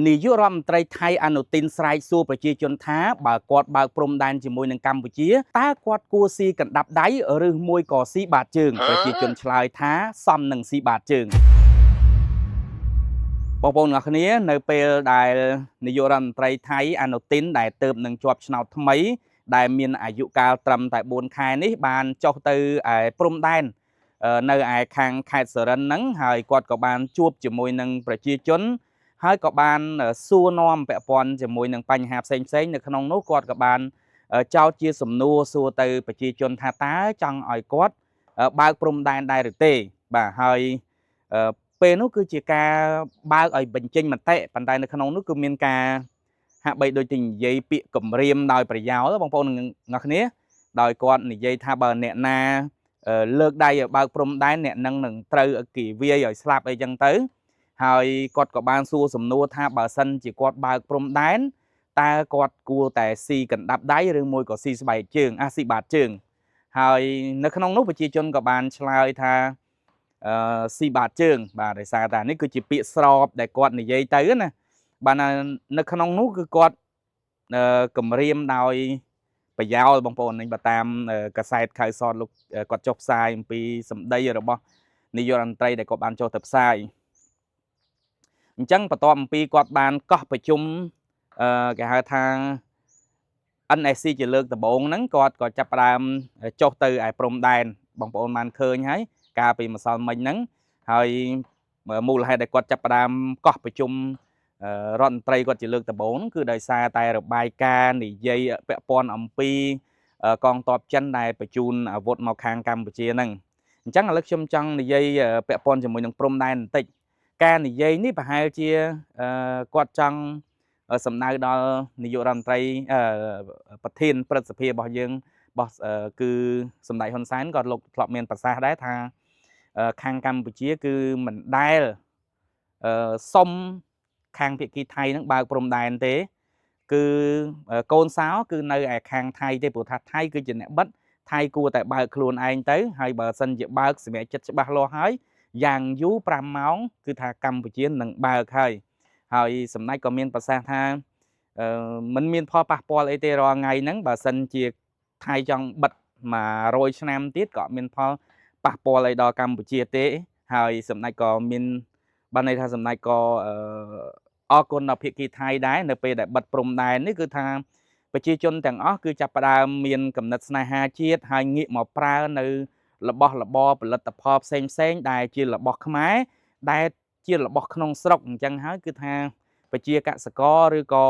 នាយករដ្ឋមន្ត្រីថៃអនុទិនស្រែកសួរប្រជាជនថាបើគាត់បើកព្រំដែនជាមួយនឹងកម្ពុជាតើគាត់គួរស៊ីកណ្ដាប់ដៃឬមួយក៏ស៊ីបាតជើងប្រជាជនឆ្លើយថាសមនឹងស៊ីបាតជើងបងប្អូនអ្នកគ្នានៅពេលដែលនាយករដ្ឋមន្ត្រីថៃអនុទិនដែលទៅនឹងជាប់ឆ្នោតថ្មីដែលមានអាយុកាលត្រឹមតែ4ខែនេះបានចុះទៅឯព្រំដែននៅឯខាងខេត្តសរិនហ្នឹងហើយគាត់ក៏បានជួបជាមួយនឹងប្រជាជនហើយក៏បានសួរនាំពាក់ព័ន្ធជាមួយនឹងបញ្ហាផ្សេងៗនៅក្នុងនោះគាត់ក៏បានចោទជាសំណួរសួរទៅប្រជាជនថាតើចង់ឲ្យគាត់បើកព្រំដែនដែរឬទេបាទហើយពេលនោះគឺជាការបើកឲ្យបញ្ចេញមតិប៉ុន្តែនៅក្នុងនោះគឺមានការហាក់បីដូចជានិយាយពាក្យគម្រាមដោយប្រយោលបងប្អូនអ្នកគ្នាដោយគាត់និយាយថាបើអ្នកណាលើកដៃឲ្យបើកព្រំដែនអ្នកនឹងត្រូវគេវាយឲ្យស្លាប់អីចឹងទៅហើយគាត់ក៏បានសួរសំណួរថាបើសិនជាគាត់បើកព្រំដែនតើគាត់គួរតែស៊ីកណ្ដាប់ដៃឬមួយក៏ស៊ីស្បែកជើងស៊ីបាតជើងហើយនៅក្នុងនោះប្រជាជនក៏បានឆ្លើយថាស៊ីបាតជើងបាទដោយសារតែនេះគឺជាពាក្យស្របដែលគាត់និយាយទៅណាបាទនៅក្នុងនោះគឺគាត់គម្រាមដោយប្រយោលបងប្អូននេះបើតាមកាសែតខៅសតលោកគាត់ចុះផ្សាយអំពីសម្ដីរបស់នាយករដ្ឋមន្ត្រីដែលគាត់បានចុះទៅផ្សាយអញ្ចឹងបន្ទាប់អំពីគាត់បានកោះប្រជុំគេហៅថា NSC ជាលើកដំបូងហ្នឹងគាត់ក៏ចាប់ផ្ដើមចុះទៅឯព្រំដែនបងប្អូនបានឃើញហើយកាលពីម្សិលមិញហ្នឹងហើយមូលហេតុដែលគាត់ចាប់ផ្ដើមកោះប្រជុំរដ្ឋមន្ត្រីគាត់ជាលើកដំបូងគឺដោយសារតែរបាយការណ៍និយាយពាក់ព័ន្ធអំពីកងទ័ពចិនដែលបញ្ជូនអាវុធមកខាងកម្ពុជាហ្នឹងអញ្ចឹងឥឡូវខ្ញុំចង់និយាយពាក់ព័ន្ធជាមួយនឹងព្រំដែនបន្តិចការនិយាយនេះប្រហែលជាគាត់ចង់សំដៅដល់នាយករដ្ឋមន្ត្រីប្រធានព្រឹទ្ធសភារបស់យើងរបស់គឺសម្ដេចហ៊ុនសែនក៏លោកធ្លាប់មានប្រសាសន៍ដែរថាខាងកម្ពុជាគឺមិនដែលសុំខាងភាគីថៃនឹងបើកព្រំដែនទេគឺកូនសោគឺនៅឯខាងថៃទេព្រោះថាថៃគឺជាអ្នកបិទថៃគួរតែបើកខ្លួនឯងទៅហើយបើសិនជាបើកសម្រាប់ចិត្តច្បាស់លាស់ហើយយ៉ាងយូរ5ម៉ោងគឺថាកម្ពុជានឹងបើកហើយសម្ដេចក៏មានប្រសាសន៍ថាมันមានផលប៉ះពាល់អីទេរាល់ថ្ងៃហ្នឹងបើសិនជាថៃចង់បិទ100ឆ្នាំទៀតក៏មានផលប៉ះពាល់អីដល់កម្ពុជាទេហើយសម្ដេចក៏មានបានន័យថាសម្ដេចក៏អរគុណដល់ភាគីថៃដែរនៅពេលដែលបិទព្រំដែននេះគឺថាប្រជាជនទាំងអស់គឺចាប់ផ្ដើមមានគំនិតស្នេហាជាតិហើយងាកមកប្រើនៅរបស់របរផលិតផលផ្សេងដែលជារបស់ខ្មែរដែលជារបស់ក្នុងស្រុកអញ្ចឹងហើយគឺថាប្រជាកសិករឬក៏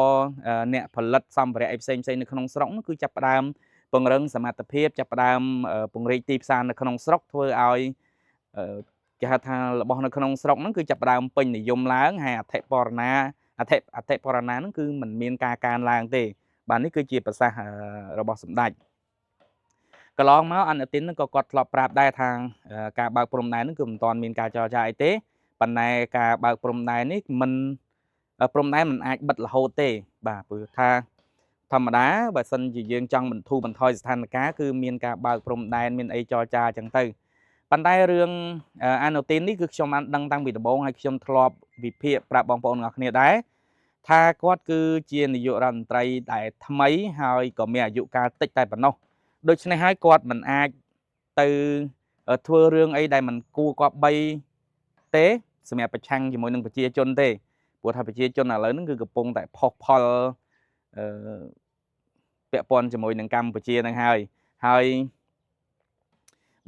អ្នកផលិតសម្ភារៈផ្សេងនៅក្នុងស្រុកនោះគឺចាប់ផ្ដើមពង្រឹងសមត្ថភាពចាប់ផ្ដើមពង្រីកទីផ្សារនៅក្នុងស្រុកធ្វើឲ្យគេហៅថារបស់នៅក្នុងស្រុកហ្នឹងគឺចាប់ផ្ដើមពេញនិយមឡើងហើយអធិបរណាហ្នឹងគឺមិនមានការកើនឡើងទេបាទនេះគឺជាប្រសាសន៍របស់សម្ដេចកន្លងមកអនុទិនហ្នឹងក៏គាត់ធ្លាប់ប្រាប់ដែរថាការបើកព្រំដែនហ្នឹងគឺមិនទាន់មានការចរចាអីទេប៉ុន្តែការបើកព្រំដែននេះមិនព្រំដែនមិនអាចបិទរហូតទេបាទព្រោះថាធម្មតាបើសិនជាយើងចង់បន្ធូរបន្ថយស្ថានភាពគឺមានការបើកព្រំដែនមានអីចរចាអញ្ចឹងទៅប៉ុន្តែរឿងអនុទិននេះគឺខ្ញុំបានដឹងតាំងពីដំបូងហើយខ្ញុំធ្លាប់វិភាគប្រាប់បងប្អូនអ្នកគ្នាដែរថាគាត់គឺជានាយករដ្ឋមន្ត្រីដែលថ្មីហើយក៏មានអាយុកាលតិចតែប៉ុណ្ណោះដូច្នេះហើយគាត់មិនអាចទៅធ្វើរឿងអីដែលមិនគួរគប្បីទេសម្រាប់ប្រឆាំងជាមួយនឹងប្រជាជនទេព្រោះថាប្រជាជនឥឡូវហ្នឹងគឺកំពុងតែផុសផលពាក់ព័ន្ធជាមួយនឹងកម្ពុជាហ្នឹងហើយ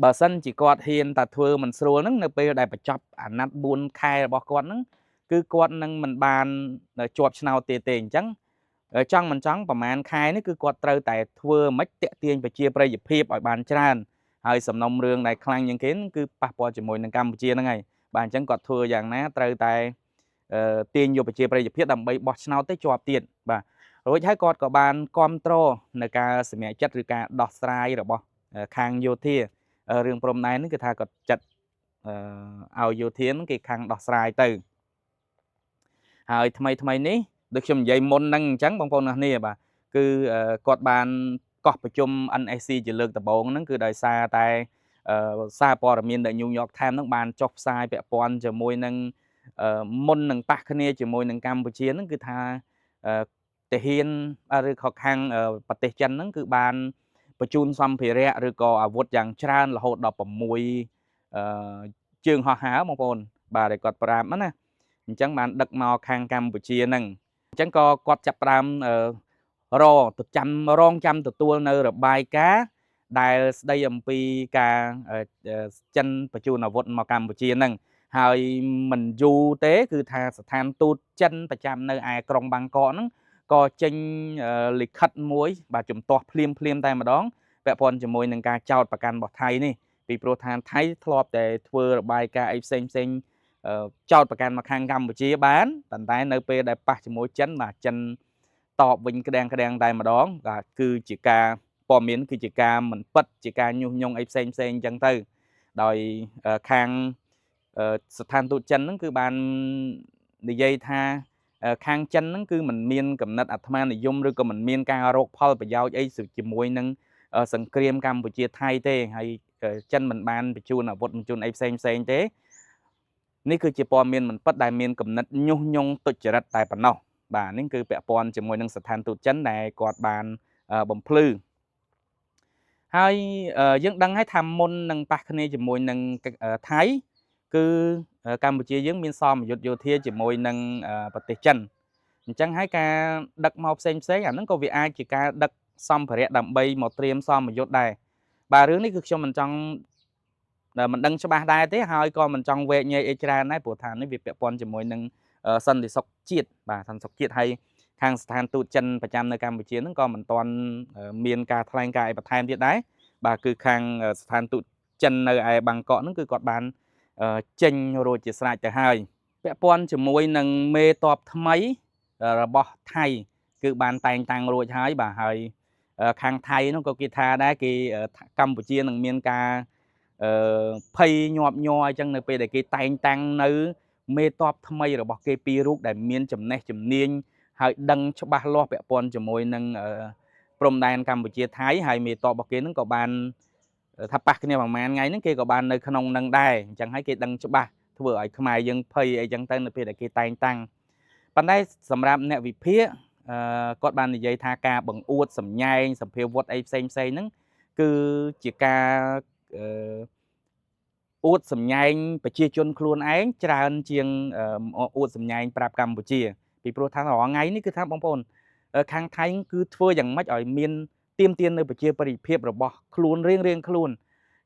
បើសិនជាគាត់ហ៊ានតែធ្វើមិនស្រួលហ្នឹងនៅពេលដែលបញ្ចប់អាណត្តិ4ខែរបស់គាត់ហ្នឹងគឺគាត់នឹងមិនបានជាប់ឆ្នោតទេអញ្ចឹងចង់មិនចង់ប្រហែលខែនេះគឺគាត់ត្រូវតែធ្វើមិនតាក់ទាញប្រជាប្រិយភាពឲ្យបានច្រើនហើយសំណុំរឿងដែលខ្លាំងជាងគេគឺប៉ះពាល់ជាមួយនឹងកម្ពុជាហ្នឹងហើយបាទអញ្ចឹងគាត់ធ្វើយ៉ាងណាត្រូវតែទាញយកប្រជាប្រិយភាពដើម្បីបោះឆ្នោតទៅជាប់ទៀតបាទរួចហើយគាត់ក៏បានគ្រប់គ្រងនៅការសម្រេចចិត្តឬការដោះស្រាយរបស់ខាងយោធារឿងព្រំដែននេះគឺថាគាត់ចាត់ឲ្យយោធាហ្នឹងគេខាងដោះស្រាយទៅហើយថ្មីនេះដូចខ្ញុំនិយាយមុនហ្នឹងអញ្ចឹងបងប្អូនអ្នកនាងបាទគឺគាត់បានកោះប្រជុំ NSC ជាលើកដំបូងហ្នឹងគឺដោយសារតែសារព័ត៌មានដែល New York Times ហ្នឹងបានចុះផ្សាយពាក់ព័ន្ធជាមួយនឹង មុននឹងប៉ះគ្នាជាមួយនឹងកម្ពុជាហ្នឹងគឺថាទាហានឬក៏ខាងប្រទេសចិនហ្នឹងគឺបានបញ្ជូនសម្ភារៈឬក៏អាវុធយ៉ាងច្រើនរហូតដល់6ជើងហោះហើរបងប្អូនបាទដែលគាត់ប្រាប់ណាអញ្ចឹងបានដឹកមកខាងកម្ពុជាហ្នឹងអញ្ចឹងក៏គាត់ចាប់ផ្ដើមរងចាំទទួលនៅរបាយការណ៍ដែលស្ដីអំពីការចិនបញ្ជូនអាវុធមកកម្ពុជាហ្នឹងហើយមិនយូរទេគឺថាស្ថានទូតចិនប្រចាំនៅឯក្រុងបាងកកហ្នឹងក៏ចេញលិខិតមួយបាទជំទាស់ភ្លាមតែម្ដងពាក់ព័ន្ធជាមួយនឹងការចោទប្រកាន់របស់ថៃនេះពីព្រោះថាថៃធ្លាប់តែធ្វើរបាយការណ៍អីផ្សេងចោទប្រកាន់មកខាងកម្ពុជាបានប៉ុន្តែនៅពេលដែលប៉ះជាមួយចិនបាទចិនតបវិញក្តាំងតែម្ដងបាទគឺជាការព័ត៌មានគឺជាការមិនពិតជាការញុះញង់អីផ្សេងអញ្ចឹងទៅដោយខាងស្ថានទូតចិនហ្នឹងគឺបាននិយាយថាខាងចិនហ្នឹងគឺមិនមានកំណត់អាត្មានិយមឬក៏មិនមានការរកផលប្រយោជន៍អីជាមួយនឹងសង្គ្រាមកម្ពុជាថៃទេហើយចិនមិនបានបញ្ជូនអាវុធបញ្ជូនអីផ្សេងទេនេះគឺជាព័ត៌មានមិនពិតដែលមានកំណត់ញុះញង់ទុច្ចរិតតែប៉ុណ្ណោះបាទនេះគឺពាក់ព័ន្ធជាមួយនឹងស្ថានទូតចិនដែលគាត់បានបំភ្លឺហើយយើងដឹងហើយថាមុននឹងប៉ះគ្នាជាមួយនឹងថៃគឺកម្ពុជាយើងមានសមយុទ្ធយោធាជាមួយនឹងប្រទេសចិនអញ្ចឹងហើយការដឹកមកផ្សេងអាហ្នឹងក៏វាអាចជាការដឹកសម្ភារៈដើម្បីមកត្រៀមសមយុទ្ធដែរបាទរឿងនេះគឺខ្ញុំមិនដឹងច្បាស់ដែរទេហើយក៏មិនចង់វែកញែកអីច្រើនដែរព្រោះថានេះវាពាក់ព័ន្ធជាមួយនឹងសន្តិសុខជាតិបាទសន្តិសុខជាតិហើយខាងស្ថានទូតចិនប្រចាំនៅកម្ពុជាហ្នឹងក៏មិនទាន់មានការថ្លែងការណ៍អីបន្ថែមទៀតដែរបាទគឺខាងស្ថានទូតចិននៅឯបាងកកហ្នឹងគឺគាត់បានចេញរួចជាស្រេចទៅហើយពាក់ព័ន្ធជាមួយនឹងមេតបថ្មីរបស់ថៃគឺបានតែងតាំងរួចហើយបាទហើយខាងថៃនោះក៏គេថាដែរគេកម្ពុជានឹងមានការភ័យញាប់ញ័រអញ្ចឹងនៅពេលដែលគេតែងតាំងនៅមេតបថ្មីរបស់គេពីររូបដែលមានចំណេះជំនាញហើយដឹងច្បាស់លាស់ពាក់ព័ន្ធជាមួយនឹងព្រំដែនកម្ពុជាថៃហើយមេតបរបស់គេនឹងក៏បានថាប៉ះគ្នាប្រហែលថ្ងៃហ្នឹងគេក៏បាននៅក្នុងនឹងដែរអញ្ចឹងហើយគេដឹងច្បាស់ធ្វើឲ្យខ្មែរយើងភ័យអីចឹងទៅនៅពេលដែលគេតែងតាំងប៉ុន្តែសម្រាប់អ្នកវិភាគគាត់បាននិយាយថាការបង្អួតសម្ញែងសម្ភារវុធអីផ្សេងហ្នឹងគឺជាការអួតសម្ញែងប្រជាជនខ្លួនឯងច្រើនជាងអួតសម្ញែងប្រាប់កម្ពុជាពីព្រោះថារាល់ថ្ងៃនេះគឺថាបងប្អូនខាងថៃគឺធ្វើយ៉ាងម៉េចឲ្យមានទៀមទាននៅប្រជាប្រិយភាពរបស់ខ្លួនរៀងខ្លួន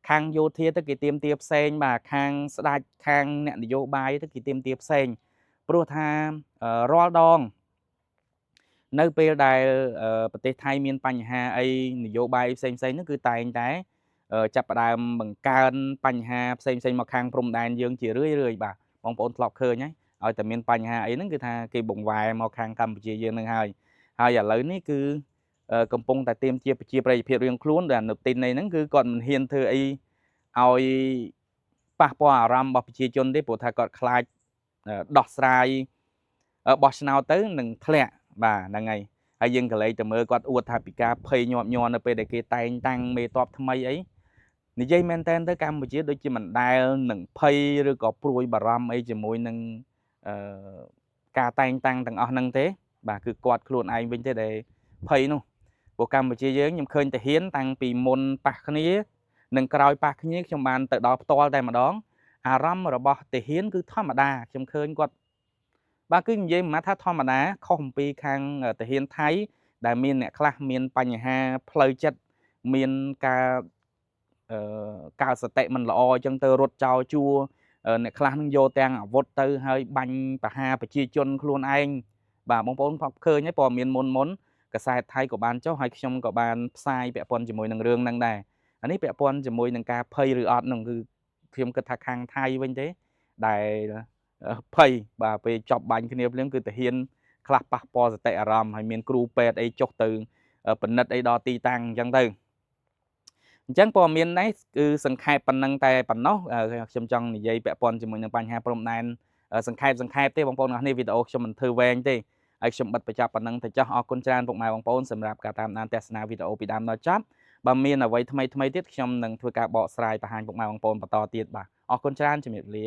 ខាងយោធាទៅគេទៀមទាផ្សេងបាទខាងស្ដេចខាងអ្នកនយោបាយទៅគេទៀមទាផ្សេងព្រោះថារាល់ដងនៅពេលដែលប្រទេសថៃមានបញ្ហាអីនយោបាយផ្សេងហ្នឹងគឺតែងតែចាប់ផ្ដើមបង្កើនបញ្ហាផ្សេងមកខាងព្រំដែនយើងជារឿយបាទបងប្អូនធ្លាប់ឃើញហើយឲ្យតែមានបញ្ហាអីហ្នឹងគឺថាគេបង្វែរមកខាងកម្ពុជាយើងហ្នឹងហើយឥឡូវនេះគឺកំពុងតែទៀមជាប្រជាប្រិយភាពរៀងខ្លួនដែលនៅទីនហ្នឹងគឺគាត់មិនហ៊ានធ្វើអីឲ្យប៉ះពាល់អារម្មណ៍របស់ប្រជាជនទេព្រោះថាគាត់ខ្លាចដោះស្រាយបោះឆ្នោតទៅនឹងធ្លាក់បាទហ្នឹងហើយយើងក៏លេចទៅមើលគាត់អួតថាពីការភ័យញាប់ញ័រនៅពេលដែលគេតែងតាំងមេតបថ្មីអីនិយាយមែនតើទៅកម្ពុជាដូចជាមិនដែលនឹងភ័យឬក៏ព្រួយបារម្ភអីជាមួយនឹងការតែងតាំងទាំងអស់ហ្នឹងទេបាទគឺគាត់ខ្លួនឯងវិញទេដែលភ័យនោះព្រោះកម្ពុជាយើងខ្ញុំឃើញតាហ៊ានតាំងពីមុនប៉ះគ្នានិងក្រោយប៉ះគ្នាខ្ញុំបានទៅដល់ផ្ទាល់តែម្ដងអារម្មណ៍របស់តាហ៊ានគឺធម្មតាខ្ញុំឃើញគាត់បាទគឺនិយាយមកថាធម្មតាខុសអំពីខាងតាហ៊ានថៃដែលមានអ្នកខ្លះមានបញ្ហាផ្លូវចិត្តមានការកើតសតិមិនល្អអញ្ចឹងទៅរត់ចោលជួរអ្នកខ្លះនឹងយកទាំងអាវុធទៅហើយបាញ់ប្រហារប្រជាជនខ្លួនឯងបាទបងប្អូនឃើញហើយព័ត៌មានមុនកសែតថៃក៏បានចុះហើយខ្ញុំក៏បានផ្សាយពាក់ព័ន្ធជាមួយនឹងរឿងហ្នឹងដែរអានេះពាក់ព័ន្ធជាមួយនឹងការភ័យឬអត់ហ្នឹងគឺខ្ញុំគិតថាខាងថៃវិញទេដែលភ័យបាទពេលចប់បាញ់គ្នាភ្លាមគឺតាហ៊ានខ្លះប៉ះពាល់សតិអារម្មណ៍ហើយមានគ្រូពេទ្យអីចុះទៅពិនិត្យអីដល់ទីតាំងអញ្ចឹងទៅអញ្ចឹងព័ត៌មាននេះគឺសង្ខេបប៉ុណ្ណឹងតែប៉ុណ្ណោះខ្ញុំចង់និយាយពាក់ព័ន្ធជាមួយនឹងបញ្ហាព្រំដែនសង្ខេបទេបងប្អូនទាំងអស់នេះវីដេអូខ្ញុំមិនធ្វើវែងទេហើយខ្ញុំបិទបញ្ចប់ប៉ុណ្ណឹងទៅចុះអរគុណច្រើនពុកម៉ែបងប្អូនសម្រាប់ការតាមដានទស្សនាវីដេអូពីដើមដល់ចប់បើមានអ្វីថ្មីទៀតខ្ញុំនឹងធ្វើការបកស្រាយបង្ហាញពុកម៉ែបងប្អូនបន្តទៀតបាទអរគុណច្រើនជំរាបលា